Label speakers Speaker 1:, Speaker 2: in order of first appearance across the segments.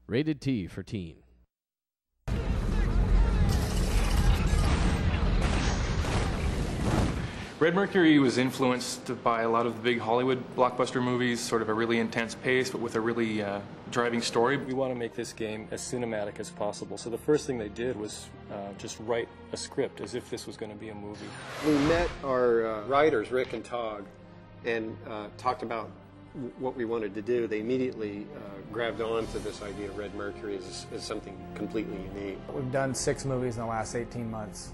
Speaker 1: Rated T for teen.
Speaker 2: Red Mercury was influenced by a lot of the big Hollywood blockbuster movies, sort of a really intense pace, but with a really driving story.
Speaker 3: We want to make this game as cinematic as possible. So the first thing they did was just write a script as if this was going to be a movie.
Speaker 4: We met our writers, Rick and Tog, and talked about what we wanted to do. They immediately grabbed on to this idea of Red Mercury as something completely unique.
Speaker 5: We've done 6 movies in the last 18 months.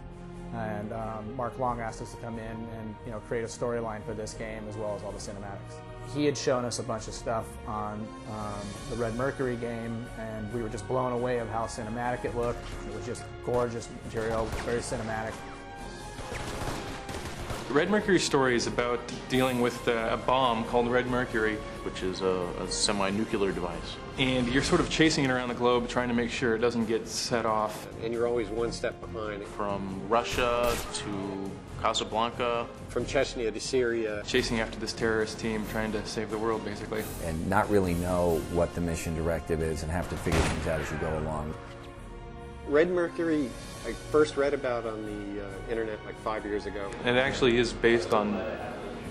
Speaker 5: And Mark Long asked us to come in and create a storyline for this game as well as all the cinematics. He had shown us a bunch of stuff on the Red Mercury game, and we were just blown away of how cinematic it looked. It was just gorgeous material, very cinematic.
Speaker 2: The Red Mercury story is about dealing with a bomb called Red Mercury,
Speaker 6: which is a semi-nuclear device.
Speaker 2: And you're sort of chasing it around the globe, trying to make sure it doesn't get set off.
Speaker 4: And you're always one step behind.
Speaker 6: From Russia to Casablanca.
Speaker 4: From Chechnya to Syria.
Speaker 2: Chasing after this terrorist team, trying to save the world, basically.
Speaker 7: And not really know what the mission directive is and have to figure things out as you go along.
Speaker 4: Red Mercury, I first read about on the internet like 5 years ago.
Speaker 2: It actually is based on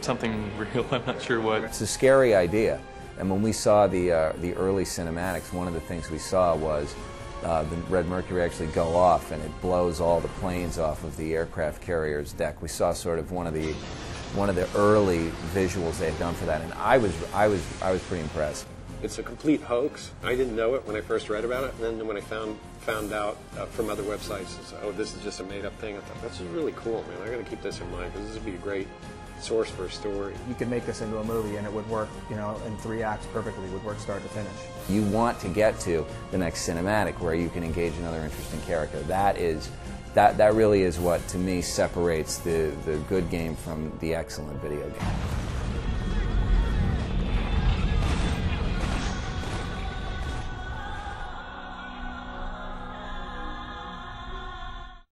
Speaker 2: something real. I'm not sure what.
Speaker 7: It's a scary idea. And when we saw the early cinematics, one of the things we saw was the Red Mercury actually go off, and it blows all the planes off of the aircraft carrier's deck. We saw sort of one of the early visuals they had done for that, and I was pretty impressed.
Speaker 4: It's a complete hoax. I didn't know it when I first read about it, and then when I found out from other websites, oh, this is just a made-up thing, I thought, this is really cool, man. I'm going to keep this in mind, because this would be a great source for a story.
Speaker 5: You could make this into a movie and it would work, in 3 acts perfectly. It would work start to finish.
Speaker 7: You want to get to the next cinematic where you can engage another interesting character. That really is what, to me, separates the good game from the excellent video game.